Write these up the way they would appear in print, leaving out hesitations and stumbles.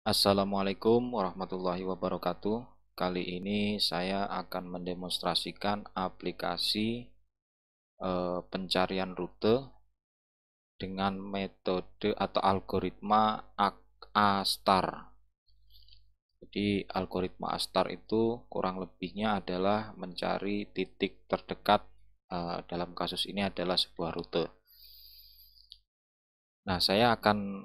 Assalamualaikum warahmatullahi wabarakatuh. Kali ini saya akan mendemonstrasikan aplikasi pencarian rute dengan metode atau algoritma A-star. Jadi algoritma A-star itu kurang lebihnya adalah mencari titik terdekat, dalam kasus ini adalah sebuah rute. Nah, saya akan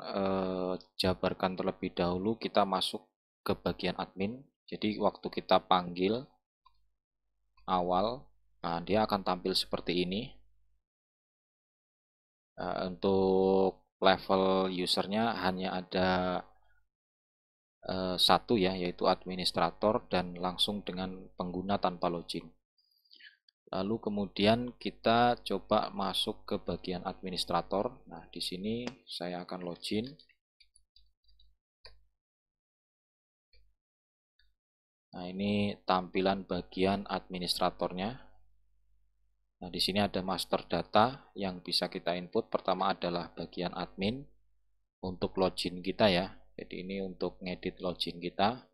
jabarkan terlebih dahulu. Kita masuk ke bagian admin. Jadi waktu kita panggil awal, nah dia akan tampil seperti ini. Untuk level usernya hanya ada satu ya, yaitu administrator dan langsung dengan pengguna tanpa login. Lalu kemudian kita coba masuk ke bagian administrator. Nah, di sini saya akan login. Nah, ini tampilan bagian administratornya. Nah, di sini ada master data yang bisa kita input. Pertama adalah bagian admin untuk login kita ya. Jadi ini untuk ngedit login kita.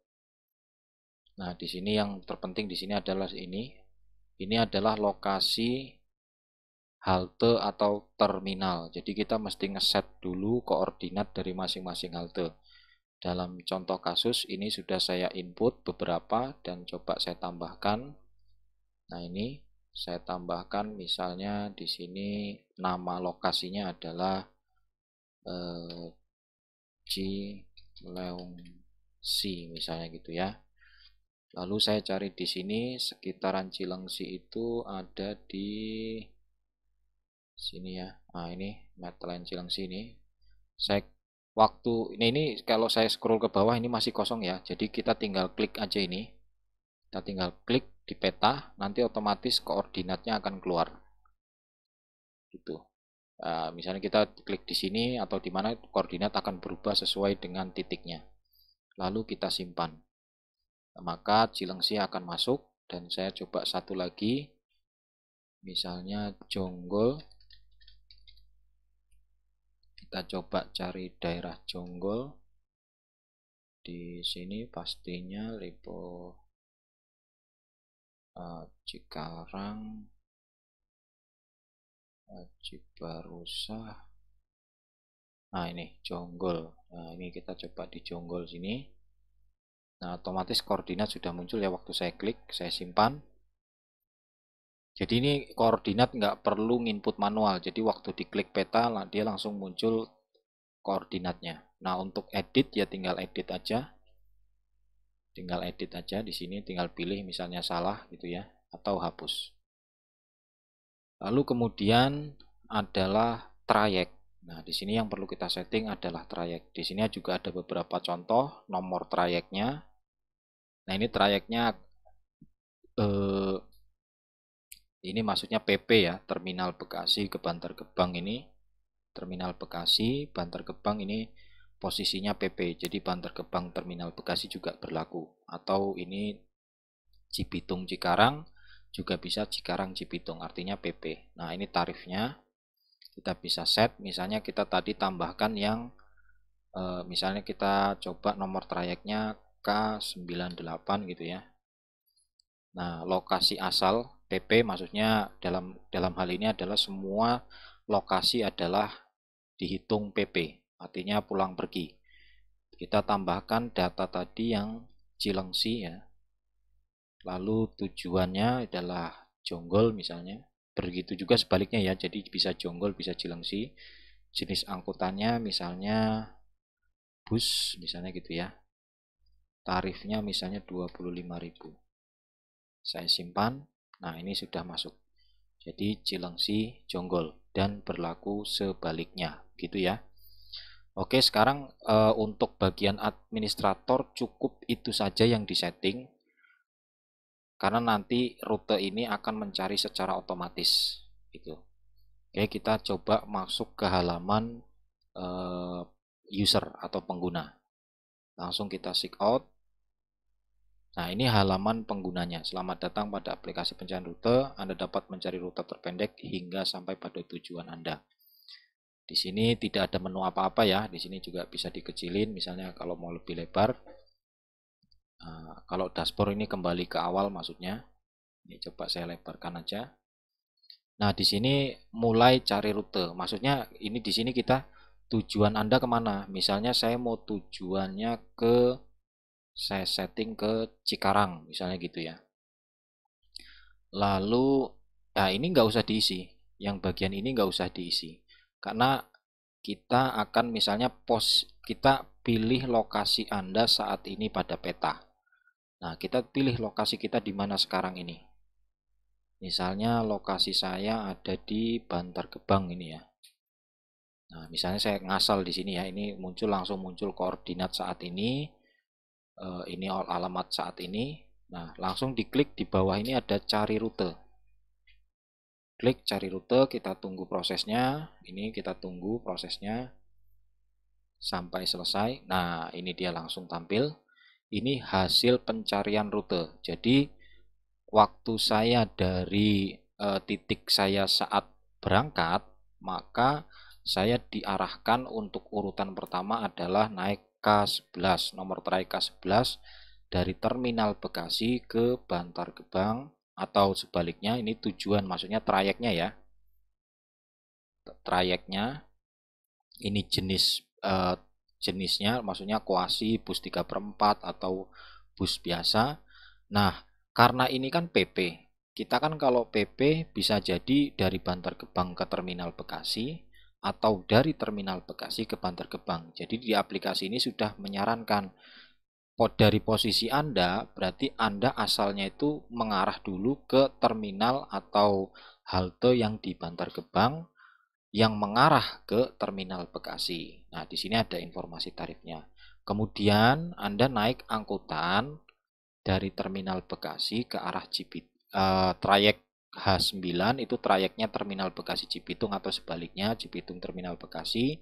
Nah, di sini yang terpenting di sini adalah ini. Ini adalah lokasi halte atau terminal. Jadi kita mesti ngeset dulu koordinat dari masing-masing halte. Dalam contoh kasus ini sudah saya input beberapa dan coba saya tambahkan. Nah, ini saya tambahkan misalnya di sini nama lokasinya adalah Cilengsi misalnya gitu ya. Lalu saya cari di sini sekitaran Cilengsi itu ada di sini ya. Nah, ini Medline Cilengsi ini. Saya ini kalau saya scroll ke bawah ini masih kosong ya. Jadi kita tinggal klik aja ini. Kita tinggal klik di peta, nanti otomatis koordinatnya akan keluar. Gitu. Misalnya kita klik di sini atau di mana koordinat akan berubah sesuai dengan titiknya. Lalu kita simpan. Maka Cilengsi akan masuk dan saya coba satu lagi. Misalnya Jonggol. Kita coba cari daerah Jonggol. Di sini pastinya Lipo Cikarang, Cibarusah. Nah, ini Jonggol. Nah, ini kita coba di Jonggol sini. Nah, otomatis koordinat sudah muncul ya waktu saya klik, saya simpan. Jadi ini koordinat nggak perlu nginput manual. Jadi waktu diklik peta, dia langsung muncul koordinatnya. Nah, untuk edit ya tinggal edit aja. Tinggal edit aja di sini, tinggal pilih misalnya salah gitu ya, atau hapus. Lalu kemudian adalah trayek. Nah, di sini yang perlu kita setting adalah trayek. Di sini juga ada beberapa contoh nomor trayeknya. Nah, ini trayeknya ini maksudnya PP ya, Terminal Bekasi ke Bantar Gebang ini. Terminal Bekasi, Bantar Gebang ini posisinya PP. Jadi Bantar Gebang Terminal Bekasi juga berlaku. Atau ini Cibitung Cikarang juga bisa Cikarang Cibitung, artinya PP. Nah, ini tarifnya kita bisa set. Misalnya kita tadi tambahkan yang misalnya kita coba nomor trayeknya K98 gitu ya. Nah, lokasi asal PP maksudnya dalam hal ini adalah semua lokasi adalah dihitung PP, artinya pulang pergi. Kita tambahkan data tadi yang Cilengsi ya. Lalu tujuannya adalah Jonggol misalnya. Begitu juga sebaliknya ya, jadi bisa Jonggol, bisa Cilengsi. Jenis angkutannya misalnya bus misalnya gitu ya. Tarifnya misalnya 25.000. Saya simpan. Nah, ini sudah masuk. Jadi Cilengsi Jonggol dan berlaku sebaliknya gitu ya. Oke, sekarang untuk bagian administrator cukup itu saja yang disetting. Karena nanti rute ini akan mencari secara otomatis gitu. Oke, kita coba masuk ke halaman user atau pengguna. Langsung kita sign out. Nah, ini halaman penggunanya. Selamat datang pada aplikasi pencarian rute. Anda dapat mencari rute terpendek hingga sampai pada tujuan Anda. Di sini tidak ada menu apa-apa ya. Di sini juga bisa dikecilin misalnya kalau mau lebih lebar. Kalau dashboard ini kembali ke awal maksudnya. Ini coba saya lebarkan aja. Nah, di sini mulai cari rute. Maksudnya ini di sini kita tujuan Anda kemana. Misalnya saya mau tujuannya saya setting ke Cikarang misalnya gitu ya. Lalu ya ini nggak usah diisi. Yang bagian ini nggak usah diisi. Karena kita akan misalnya kita pilih lokasi Anda saat ini pada peta. Nah, kita pilih lokasi kita di mana sekarang ini. Misalnya lokasi saya ada di Bantar Gebang ini ya. Nah, misalnya saya ngasal di sini ya, ini langsung muncul koordinat saat ini alamat saat ini. Nah, langsung diklik di bawah ini ada cari rute. Klik cari rute, kita tunggu prosesnya. Ini kita tunggu prosesnya sampai selesai. Nah, ini dia langsung tampil. Ini hasil pencarian rute. Jadi, waktu saya dari titik saya saat berangkat, maka saya diarahkan untuk urutan pertama adalah naik K11, nomor trayek K11 dari terminal Bekasi ke Bantar Gebang, atau sebaliknya, ini tujuan maksudnya trayeknya ya. Trayeknya ini jenisnya maksudnya koasi, bus 3/4 atau bus biasa. Nah, karena ini kan PP, kita kan kalau PP bisa jadi dari Bantar Gebang ke Terminal Bekasi atau dari Terminal Bekasi ke Bantar Gebang. Jadi di aplikasi ini sudah menyarankan dari posisi Anda, berarti Anda asalnya itu mengarah dulu ke terminal atau halte yang di Bantar Gebang yang mengarah ke Terminal Bekasi. Nah, di sini ada informasi tarifnya. Kemudian Anda naik angkutan dari Terminal Bekasi ke arah trayek H9 itu trayeknya Terminal Bekasi Cibitung atau sebaliknya Cibitung Terminal Bekasi,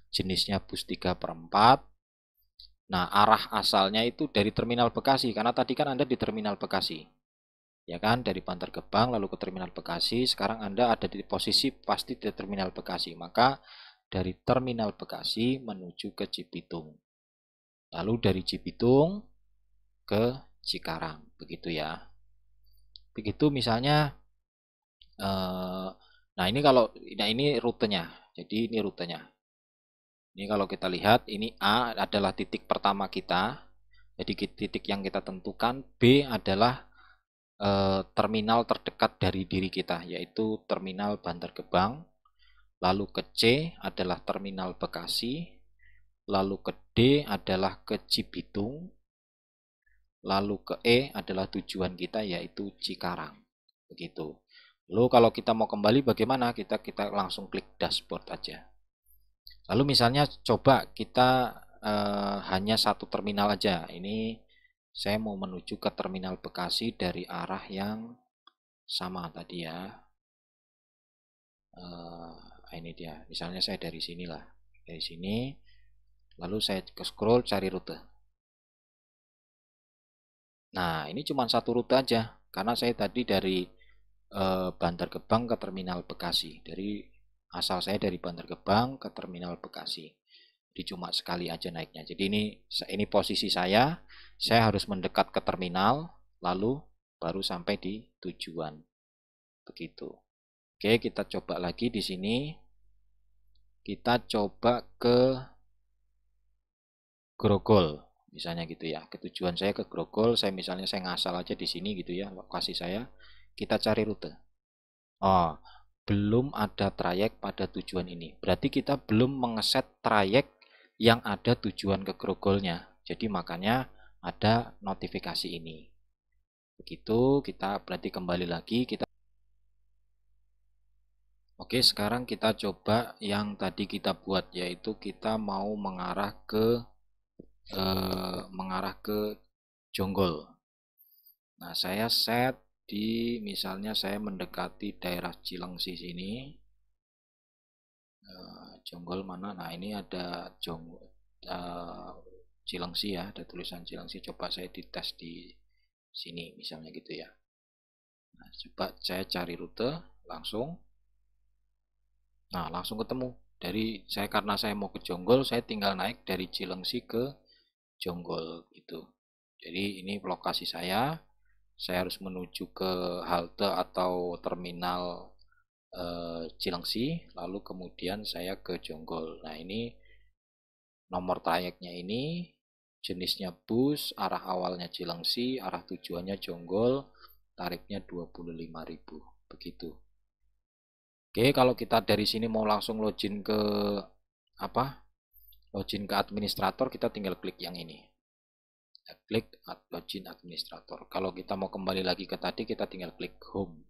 jenisnya bus 3/4. Nah, arah asalnya itu dari Terminal Bekasi karena tadi kan Anda di Terminal Bekasi. Ya kan, dari Bantar Gebang lalu ke Terminal Bekasi. Sekarang Anda ada di posisi pasti di Terminal Bekasi. Maka dari Terminal Bekasi menuju ke Cibitung. Lalu dari Cibitung ke Cikarang, begitu ya. Begitu misalnya nah ini rutenya. Jadi ini rutenya. Ini kalau kita lihat, ini A adalah titik pertama kita. Jadi titik yang kita tentukan. B adalah terminal terdekat dari diri kita, yaitu Terminal Bantar Gebang. Lalu ke C adalah Terminal Bekasi. Lalu ke D adalah ke Cibitung. Lalu ke E adalah tujuan kita, yaitu Cikarang. Begitu. Lalu kalau kita mau kembali bagaimana? Kita langsung klik dashboard aja. Lalu misalnya coba kita hanya satu terminal aja. Ini saya mau menuju ke Terminal Bekasi dari arah yang sama tadi ya. Ini dia. Misalnya saya dari sini lah. Dari sini. Lalu saya ke scroll cari rute. Nah, ini cuma satu rute aja. Karena saya tadi dari Bantar Gebang ke Terminal Bekasi. Asal saya dari Bantar Gebang ke Terminal Bekasi. Jadi cuma sekali aja naiknya. Jadi ini posisi saya harus mendekat ke terminal, lalu baru sampai di tujuan. Begitu. Oke, kita coba lagi di sini. Kita coba ke Grogol, misalnya gitu ya. Ketujuan saya ke Grogol, misalnya saya ngasal aja di sini gitu ya, lokasi saya. Kita cari rute. Oh, belum ada trayek pada tujuan ini. Berarti kita belum mengeset trayek yang ada tujuan ke Grogolnya. Jadi makanya ada notifikasi ini. Begitu, kita berarti kembali lagi. Oke, sekarang kita coba yang tadi kita buat, yaitu kita mau mengarah ke Jonggol. Nah, saya set misalnya saya mendekati daerah Cilengsi sini. Jonggol mana? Nah, ini ada Cilengsi ya, ada tulisan Cilengsi. Coba saya dites di sini misalnya gitu ya. Nah, coba saya cari rute langsung. Nah, langsung ketemu. Karena saya mau ke Jonggol, saya tinggal naik dari Cilengsi ke Jonggol gitu. Jadi ini lokasi saya. Saya harus menuju ke halte atau terminal Cilengsi, lalu kemudian saya ke Jonggol. Nah, ini nomor trayeknya ini, jenisnya bus, arah awalnya Cilengsi, arah tujuannya Jonggol, tarifnya 25.000. Begitu. Oke, kalau kita dari sini mau langsung login ke apa? Login ke administrator, kita tinggal klik yang ini. Klik login administrator. Kalau kita mau kembali lagi ke tadi, kita tinggal klik home.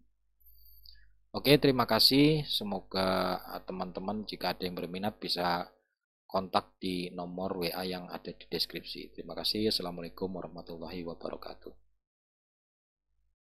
Oke, terima kasih. Semoga teman-teman jika ada yang berminat bisa kontak di nomor WA yang ada di deskripsi. Terima kasih. Assalamualaikum warahmatullahi wabarakatuh.